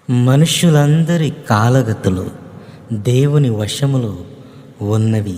మనుష్యులందరి కాలగతులు దేవుని వశములో ఉన్నవి.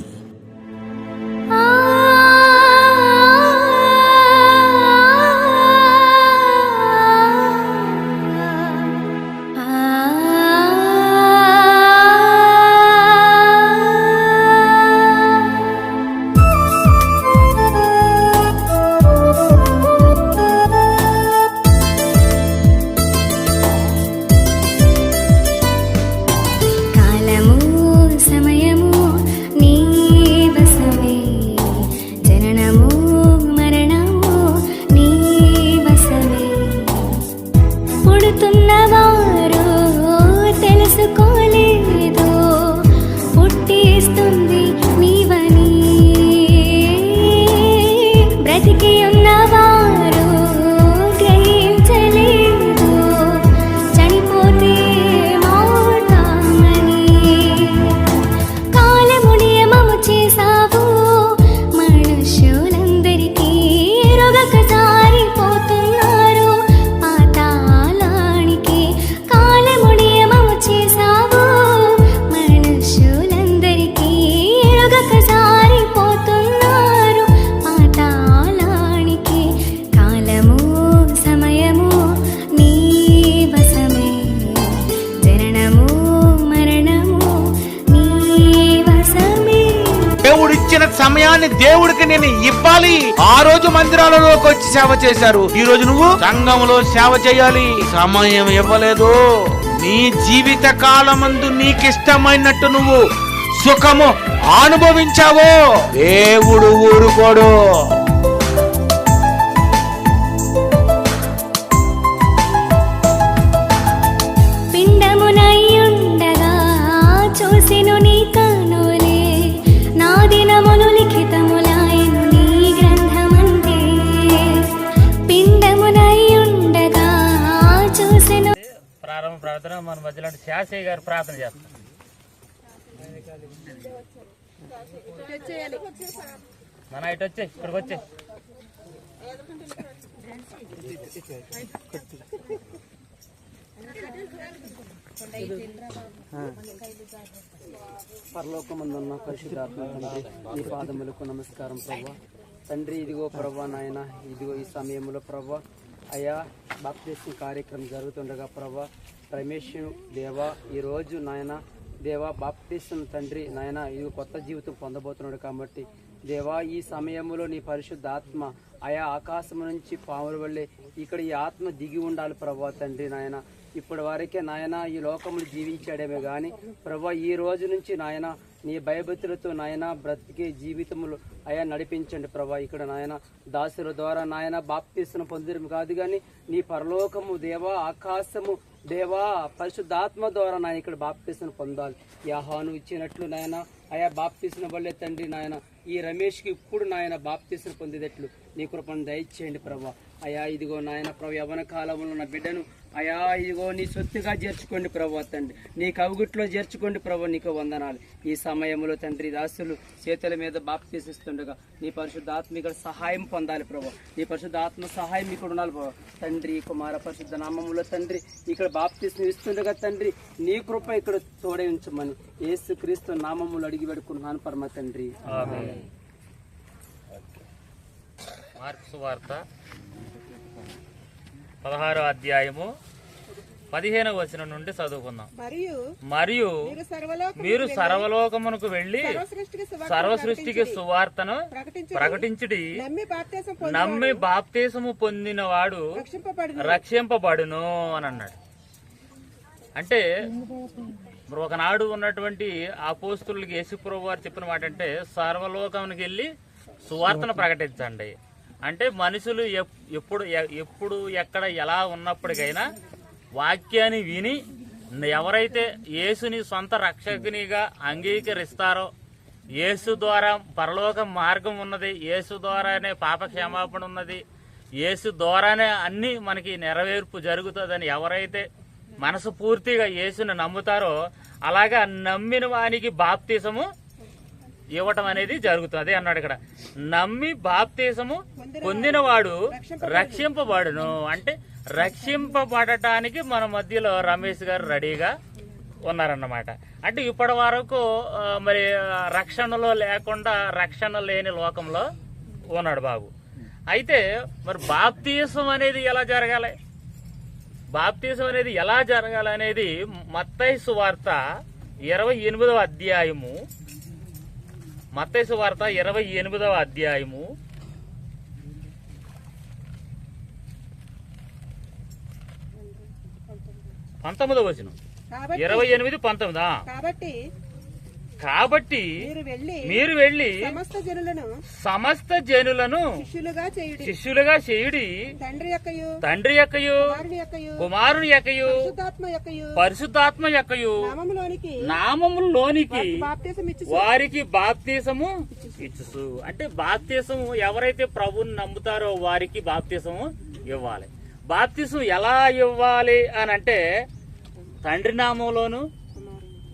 సమయాన్ని దేవుడికి నేను ఇవ్వాలి. ఆ రోజు మందిరాలలోకి వచ్చి సేవ చేశారు. ఈ రోజు నువ్వు సంఘంలో సేవ చేయాలి. సమయం ఇవ్వలేదు. నీ జీవిత కాలమందు నీకిష్టమైనట్టు నువ్వు సుఖము అనుభవించావో దేవుడు ఊరుకోడు. ప్రార్థన మన మధ్యలో శాస్త్రి గారు ప్రార్థన చేస్తారు. మన ఇటు వచ్చే ఇక్కడికి వచ్చే పరలోకమందున్న పరిశుద్ధాత్మ తండ్రి, నీ పాదములకు నమస్కారం ప్రభా. తండ్రి, ఇదిగో ప్రభా నాయన, ఇదిగో ఈ సమయంలో ప్రభా అయ్యా బాప్తిస్మ కార్యక్రమం జరుగుతుండగా ప్రభా రమేష్ దేవా ఈరోజు నాయన దేవా బాప్తిస్మ తండ్రి నాయన ఇది కొత్త జీవితం పొందబోతున్నాడు కాబట్టి దేవా ఈ సమయంలో నీ పరిశుద్ధ ఆత్మ ఆయా ఆకాశం నుంచి పాముల వల్లే ఇక్కడ ఈ ఆత్మ దిగి ఉండాలి ప్రభా తండ్రి నాయన. ఇప్పటి వరకే నాయన ఈ లోకములు జీవించాడేమే కానీ ప్రభా ఈ రోజు నుంచి నాయన నీ భయభక్తులతో నాయన బ్రతికే జీవితములు అయా నడిపించండి ప్రభా. ఇక్కడ నాయన దాసుల ద్వారా నాయన బాప్తిస్మ పొందడం కాదు కానీ నీ పరలోకము దేవా ఆకాశము దేవా పరిశుద్ధాత్మ ద్వారా నాయన ఇక్కడ బాప్తిస్మ పొందాలి. యాహాను ఇచ్చినట్లు నాయన అయా బాప్తిస్మ వల్లే తండ్రి నాయన ఈ రమేష్కి ఇప్పుడు నాయన బాప్తిస్మ పొందేటట్లు నీ కృపను దయచేయండి ప్రభా. అయా ఇదిగో నాయన ప్రభు యవ్వన కాలంలో ఉన్న బిడ్డను అయా ఇదిగో నీ సొత్తుగా చేర్చుకోండి ప్రభు తండ్రి, నీ కవుగుట్లో చేర్చుకోండి ప్రభు. నీకు వందనాలు. ఈ సమయంలో తండ్రి దాసులు చేతుల మీద బాప్తిస్తుండగా నీ పరిశుద్ధాత్మ ఇక్కడ సహాయం పొందాలి ప్రభు. నీ పరిశుద్ధాత్మ సహాయం ఇక్కడ ఉండాలి ప్రభు. తండ్రి కుమార పరిశుద్ధ నామములో తండ్రి ఇక్కడ బాప్తిస్మ ఇస్తుండగా తండ్రి నీ కృప ఇక్కడ తోడే ఉంచమని యేసు క్రీస్తు నామములు అడిగి పెడుకున్నాను పరమ తండ్రి. మార్కు సువార్త 16వ అధ్యాయము 15వ వచనం నుండి చదువుకుందాం. మరియు మీరు సర్వలోకమునకు వెళ్లి సర్వసృష్టికి సువార్తను ప్రకటించుడి. నమ్మి బాప్తిసము పొందిన వాడు రక్షింపబడును అని అన్నాడు. అంటే ఒకనాడు ఉన్నటువంటి అపోస్తులకి యేసుప్రభువు వారు చెప్పిన మాట అంటే సర్వలోకానికి వెళ్ళి సువార్తను ప్రకటించండి. అంటే మనుషులు ఎప్పుడు ఎక్కడ ఎలా ఉన్నప్పటికైనా వాక్యాన్ని విని ఎవరైతే యేసుని సొంత రక్షకునిగా అంగీకరిస్తారో, యేసు ద్వారా పరలోక మార్గం ఉన్నది, యేసు ద్వారానే పాప క్షమాపణ ఉన్నది, యేసు ద్వారానే అన్ని మనకి నెరవేర్పు జరుగుతుందని ఎవరైతే మనసు పూర్తిగా యేసుని నమ్ముతారో అలాగా నమ్మిన వానికి బాప్తిసము ఇవ్వటం అనేది జరుగుతుంది అన్నాడు. ఇక్కడ నమ్మి బాప్తిసము పొందినవాడు రక్షింపబడును. అంటే రక్షింపబడటానికి మన మధ్యలో రమేష్ గారు రెడీగా ఉన్నారన్నమాట. అంటే ఇప్పటి వరకు మరి రక్షణలో లేకుండా రక్షణ లేని లోకంలో ఉన్నాడు బాబు. అయితే మరి బాప్తీసం అనేది ఎలా జరగాలి, బాప్తీసం అనేది ఎలా జరగాలి అనేది మత్తయి సువార్త 28వ అధ్యాయము, మత్తయి సువార్త 28వ అధ్యాయము 19వ వచనం. 28:19. కాబట్టి మీరు వెళ్ళి సమస్త జనులను శిష్యులుగా చేయుడి, తండ్రి యొక్కయు కుమారుని యొక్కయు పరిశుద్ధాత్మ యొక్కయు నామములోనికి వారికి బాప్తీసము ఇచ్చు. అంటే బాప్తీసము ఎవరైతే ప్రభువుని నమ్ముతారో వారికి బాప్తీసము ఇవ్వాలి. బాప్తీసం ఎలా ఇవ్వాలి అని అంటే తండ్రి నామంలోను,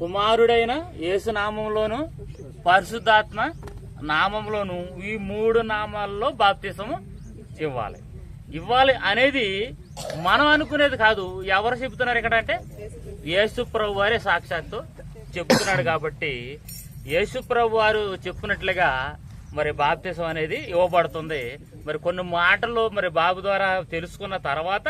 కుమారుడైన యేసు నామంలోను, పరిశుద్ధాత్మ నామంలోను, ఈ 3 నామాల్లో బాప్తిసము ఇవ్వాలి అనేది మనం అనుకునేది కాదు. ఎవరు చెబుతున్నారు ఇక్కడ అంటే యేసు ప్రభు వారే సాక్షాత్తు చెబుతున్నాడు. కాబట్టి యేసు ప్రభు వారు చెప్పినట్లుగా మరి బాప్తిసం అనేది ఇవ్వబడుతుంది. మరి కొన్ని మాటలు మరి బాబు ద్వారా తెలుసుకున్న తర్వాత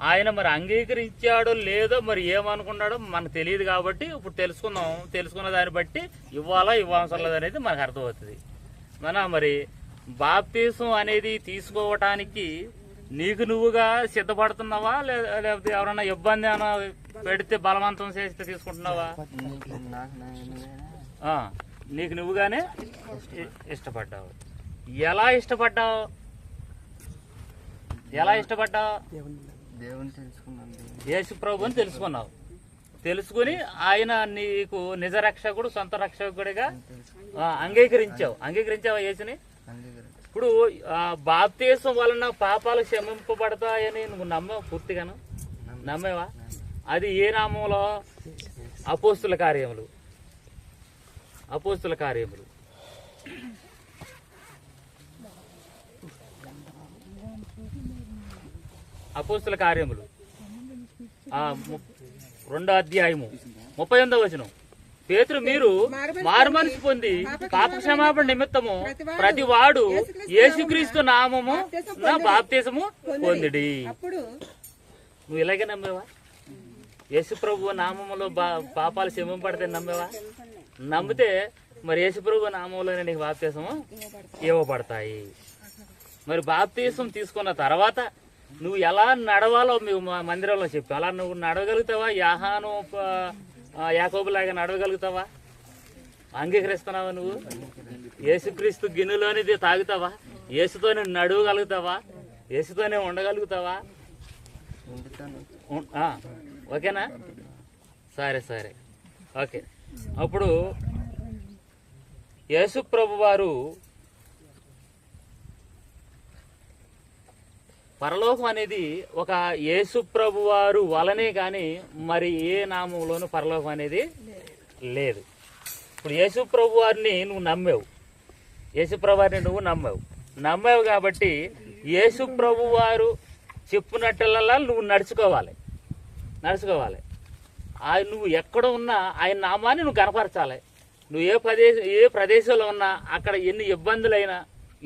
ఆయన మరి అంగీకరించాడో లేదో మరి ఏమనుకున్నాడో మనకు తెలియదు. కాబట్టి ఇప్పుడు తెలుసుకున్న దాన్ని బట్టి ఇవ్వాల్సిన లేదు అనేది మనకు అర్థమవుతుంది. మరి బాప్తీసం అనేది తీసుకోవటానికి నీకు నువ్వుగా సిద్ధపడుతున్నావా, లేకపోతే ఎవరన్నా ఇబ్బంది అన్న పెడితే బలవంతం చేస్తే తీసుకుంటున్నావా? నీకు నువ్వుగానే ఇష్టపడ్డావు. ఎలా ఇష్టపడ్డావు? యేసు ప్రభుని తెలుసుకున్నావు. తెలుసుకుని ఆయన నీకు నిజ రక్షకుడు, సొంత రక్షకుడిగా అంగీకరించావా యేసుని? ఇప్పుడు బాప్తీసం వలన పాపాలు క్షమింపబడతాయని నువ్వు నమ్మావు, పూర్తిగాను నమ్మేవా? అది ఏ నామంలో? అపోస్తుల కార్యములు. అపోస్తుల కార్యములు 2వ అధ్యాయము 38వ వచనం. పేతురు మీరు మారుమనసు పొంది పాప క్షమాపణ నిమిత్తము ప్రతి వాడు యేసుక్రీస్తు నామము నా బాప్తీసము పొందిడి. నువ్వు ఇలాగే నమ్మేవా? యేసు ప్రభు నామములో పాపాలు క్షమింపడితే నమ్మేవా? నమ్మితే మరి యేసు ప్రభు నామంలోనే నీకు బాప్తీసము ఇవ్వబడతాయి. మరి బాప్తీసం తీసుకున్న తర్వాత నువ్వు ఎలా నడవాలో మేము మందిరంలో చెప్పి అలా నువ్వు నడవగలుగుతావా? యాకోబులాగా నడవగలుగుతావా? అంగీకరిస్తున్నావా? నువ్వు యేసుక్రీస్తు గిన్నెలోనిది తాగుతావా? యేసుతోనే నడవగలుగుతావా? యేసుతోనే ఉండగలుగుతావా? ఓకేనా? సరే ఓకే. అప్పుడు యేసు ప్రభు వారు పరలోకం అనేది ఒక యేసు ప్రభు వారు వలనే కానీ మరి ఏ నామంలోనూ పరలోకం అనేది లేదు. ఇప్పుడు యేసు ప్రభు వారిని నువ్వు నమ్మావు, యేసు ప్రభు వారిని నువ్వు నమ్మావు కాబట్టి యేసు ప్రభు వారు చెప్పినట్లల్లా నువ్వు నడుచుకోవాలి. నువ్వు ఎక్కడ ఉన్నా ఆయన నామాన్ని నువ్వు కనపరచాలి. నువ్వు ఏ ప్రదేశంలో ఉన్నా అక్కడ ఎన్ని ఇబ్బందులైనా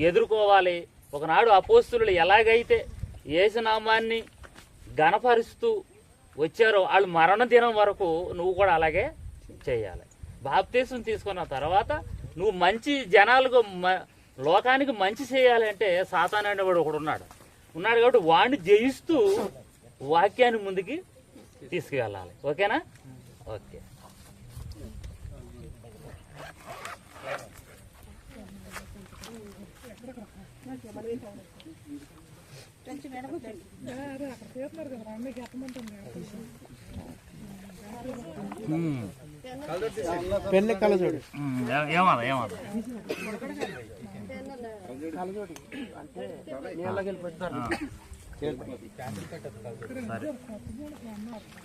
ఎదుర్కోవాలి. ఒకనాడు అపోస్తులు ఎలాగైతే యేసునామాన్ని గణపరుస్తూ వచ్చారో వాళ్ళు మరణ దినం వరకు నువ్వు కూడా అలాగే చేయాలి. బాప్తీసం తీసుకున్న తర్వాత నువ్వు మంచి జనాలకు లోకానికి మంచి చేయాలంటే సాతాను అనేవాడు ఒకడు ఉన్నాడు కాబట్టి వాడిని జయిస్తూ వాక్యాన్ని ముందుకి తీసుకువెళ్ళాలి. ఓకేనా? ఓకే. పెన్ను కలజోడు ఏమన్నా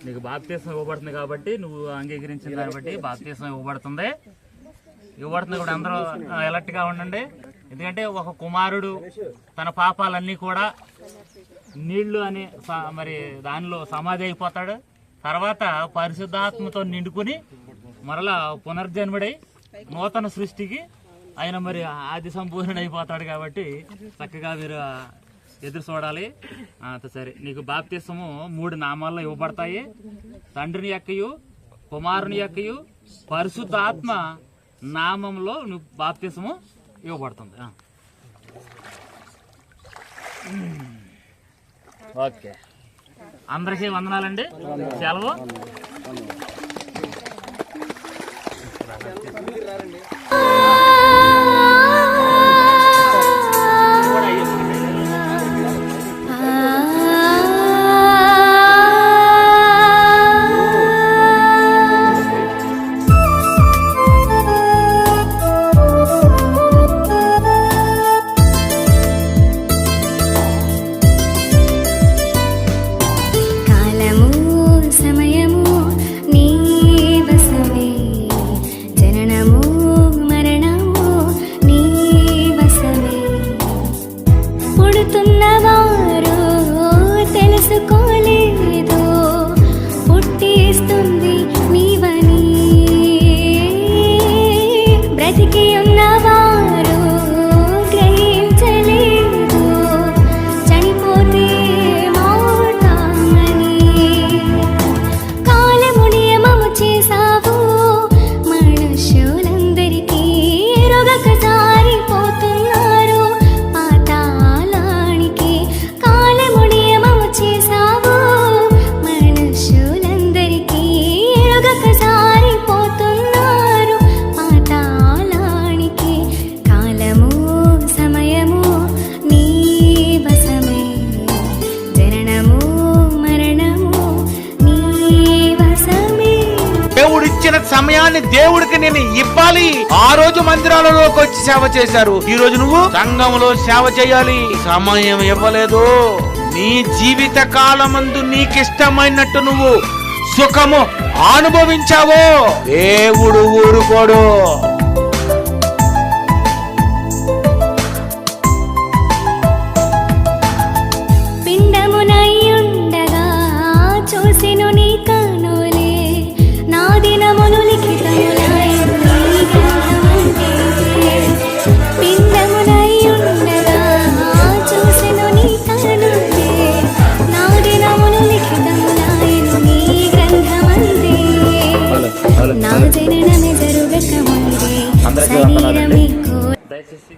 నీకు బాప్తీసం ఇవ్వబడుతుంది కాబట్టి నువ్వు అంగీకరించిన దాన్ని బట్టి బాప్తీసం ఇవ్వబడుతుంది కూడా అందరూ అలర్ట్ గా ఉండండి. ఎందుకంటే ఒక కుమారుడు తన పాపాలన్నీ కూడా నీళ్లు అనే మరి దానిలో సమాధి అయిపోతాడు. తర్వాత పరిశుద్ధాత్మతో నిండుకుని మరలా పునర్జన్ముడై నూతన సృష్టికి ఆయన మరి ఆది సంపూర్ణుడు అయిపోతాడు. కాబట్టి చక్కగా మీరు ఎదురు చూడాలి. సరే, నీకు బాప్తిసము 3 నామాల్లో ఇవ్వబడతాయి. తండ్రిని యొక్కయు, కుమారుని యొక్కయు, పరిశుద్ధాత్మ నామంలో నువ్వు బాప్తిసము ఇవ్వబడుతుంది. ఓకే, అందరికీ వందనాలండి. సెలవు. సమయాన్ని దేవుడికి నేను ఇవ్వాలి. ఆ రోజు మందిరాలలోకి వచ్చి సేవ చేశారు. ఈ రోజు నువ్వు సంఘంలో సేవ చేయాలి. సమయం ఇవ్వలేదు. నీ జీవిత కాలమందు నీకిష్టమైనట్టు నువ్వు సుఖము అనుభవించావో దేవుడు ఊరుకోడు.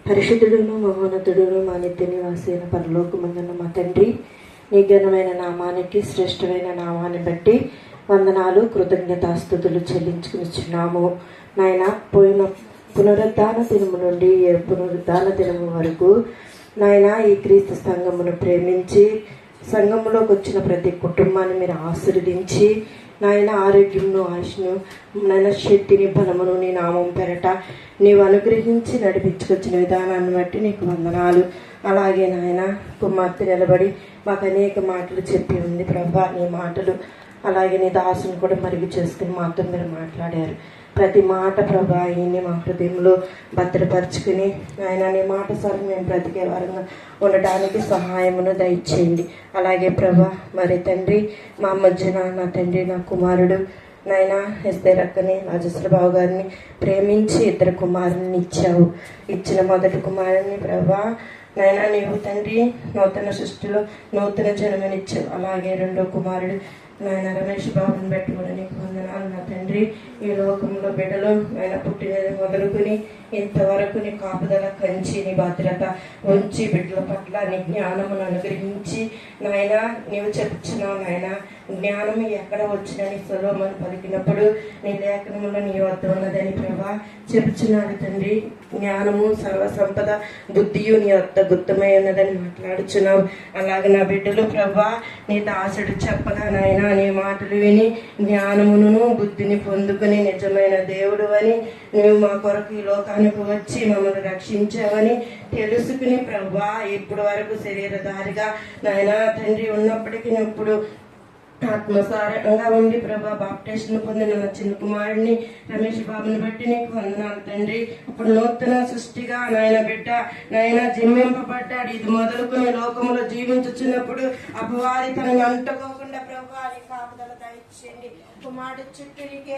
పరిశుద్ధుడును మహోన్నతుడును మా నిత్య నివాసైన పరలోకమందున్న మా తండ్రి, నీ ఘనమైన నామానికి శ్రేష్టమైన నామాన్ని బట్టి వందనాలు, కృతజ్ఞతాస్తుతులు చెల్లించుకునిచున్నాము. నాయన, పోయిన పునరుద్ధాన దినము నుండి పునరుద్ధాన దినము వరకు నాయన ఈ క్రీస్తు సంఘమును ప్రేమించి సంఘములోకి వచ్చిన ప్రతి కుటుంబాన్ని మీరు ఆశీర్వదించి నాయన ఆరోగ్యమును, ఆశను, నాయన శక్తిని, బలమును నీ నామం పెరట నీవు అనుగ్రహించి నడిపించుకొచ్చిన విధానాన్ని బట్టి నీకు వందనాలు. అలాగే నాయన కుమార్తె నిలబడి మాకు అనేక మాటలు చెప్పి ఉంది ప్రభా. నీ మాటలు అలాగే నీ దాసుని కూడా మరుగు చేసుకుని మాతో మీరు మాట్లాడారు. ప్రతి మాట ప్రభా ఈయన్ని మా హృదయంలో భద్రపరుచుకుని ఆయన నీ మాట సార్ మేము బ్రతికే వారంగా ఉండడానికి సహాయమును దయచేయండి. అలాగే ప్రభా మరి తండ్రి మా మధ్యన నా తండ్రి నా కుమారుడు నాయన ఎస్తేరక్కని రాజశ్రీబాబు గారిని ప్రేమించి 2 కుమారుని ఇచ్చావు. ఇచ్చిన మొదటి కుమారుని ప్రభా నాయన నీవు తండ్రి నూతన సృష్టిలో నూతన జన్మనిచ్చావు. అలాగే 2వ కుమారుడు నాయన రమేష్ బాబుని బట్టి కూడా నీకు వందనాలు నా తండ్రి. ఈ లోకంలో బిడ్డలు ఆయన పుట్టినది మొదలుకుని ఇంతవరకు నీ కాపుదల కంచి నీ భద్రత ఉంచి బిడ్డల పట్ల నీ జ్ఞానమును అనుగ్రహించి నాయన నీవు చెప్పుచున్నావు. నాయన జ్ఞానము ఎక్కడ వచ్చినని సొలొమోను పలికినప్పుడు నీ లేఖనములో నీ వద్ద ఉన్నదని ప్రభా చెప్పుచున్నాడు తండ్రి. జ్ఞానము సర్వసంపద బుద్ధియు నీ వద్ద గుప్తమై ఉన్నదని మాట్లాడుచున్నావు. అలాగే నా బిడ్డలు ప్రభా నీ దాసుడు చెప్పగా నాయన నీ మాటలు విని జ్ఞానమును బుద్ధిని పొందుకుని నిజమైన దేవుడు అని నువ్వు మా కొరకు ఈ లోకానికి వచ్చి మమ్మల్ని రక్షించావని తెలుసుకుని ప్రభా ఇప్పటి వరకు శరీరధారిగా నాయన తండ్రి ఉన్నప్పటికీ ఇప్పుడు ఆత్మసారంగా ఉండి ప్రభా బాప్టిస్ట్ను పొందిన నా చిన్న కుమారుడిని రమేష్ బాబుని బట్టి నీకు వందనాలు తండ్రి. ఇప్పుడు నూతన సృష్టిగా నాయన బిడ్డ నాయన జన్మింపబడ్డాడు. ఇది మొదలుకొని లోకములో జీవించుచున్నప్పుడు అపవాది తనని అంటుకోకుండా ప్రభా నీ కాపుదల దయచేయండి. కుమారుడు చుట్టూ నీకే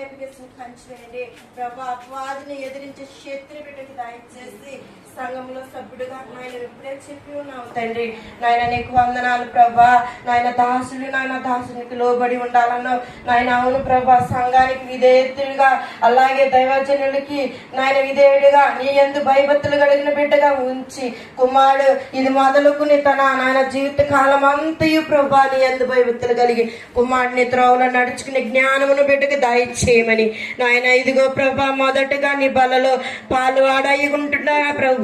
కంచేయండి ప్రభా. అపవాదిని ఎదిరించే శత్రు బిడ్డకి దయచేసి సంఘంలో సభ్యుడుగా నాయన ఇప్పుడే చెప్పి ఉన్నావు తండ్రి. నాయన నీకు వందనాలు ప్రభా. నాయన దాసుడు నాయన దాసునికి లోబడి ఉండాలన్నావు నాయన. అవును ప్రభా, సంఘానికి విధేయుడిగా అలాగే దైవజనులకి నాయన విధేయుడిగా నీ యందు భయభక్తులు కలిగిన బిడ్డగా ఉంచి కుమారుడు ఇది మొదలుకుని తన నాయన జీవిత కాలం అంతయు ప్రభా నీ యందు భయభక్తులు కలిగి కుమారుడిని త్రోవలో నడుచుకునే జ్ఞానమును బిడ్డకు దయచేయమని నాయన. ఇదిగో ప్రభా, మొదటగా నీ బలలో పాలు ఆడాయి ఉంటున్నా ప్రభా.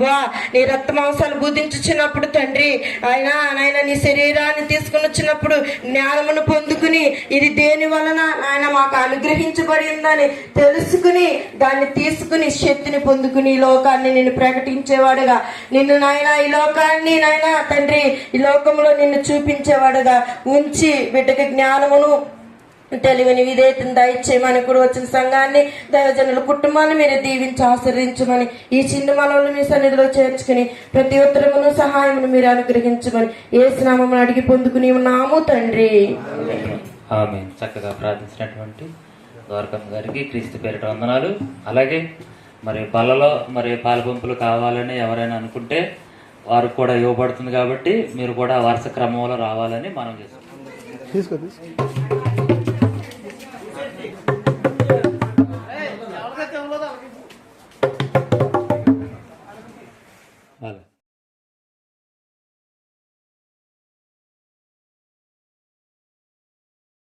నీ రక్త మాంసాలు బుద్ధించుచున్నప్పుడు తండ్రి ఆయన నాయన నీ శరీరాన్ని తీసుకుని వచ్చినప్పుడు జ్ఞానమును పొందుకుని ఇది దేని వలన ఆయన మాకు అనుగ్రహించబడిందని తెలుసుకుని దాన్ని తీసుకుని శక్తిని పొందుకుని ఈ లోకాన్ని నిన్ను ప్రకటించేవాడుగా నిన్ను నాయన ఈ లోకాన్ని నాయన తండ్రి ఈ లోకంలో నిన్ను చూపించేవాడుగా ఉంచి బిడ్డకి జ్ఞానమును తెలివిని విధేయతను దయచేయమని కూడా వచ్చిన సంఘాన్ని దైవజనుల కుటుంబాన్ని మీరు దీవించి ఆశీర్వదించమని ఈ చిన్న మనవులు మీ సన్నిధిలో చేర్చుకుని ప్రతి ఉత్తరమును సహాయమును మీరు అనుగ్రహించమని యేసు నామమును అడిగి పొందుకుని ఉన్నాము తండ్రి. ఆమేన్. చక్కగా ప్రార్థించినటువంటి ద్వారకమ్మ గారికి క్రీస్తు పేరిట వందనాలు. అలాగే మరి బలలో మరి పాల పంపులు కావాలని ఎవరైనా అనుకుంటే వారికి కూడా ఇవ్వబడుతుంది కాబట్టి మీరు కూడా వరుస క్రమంలో రావాలని మనం చేస్తాం.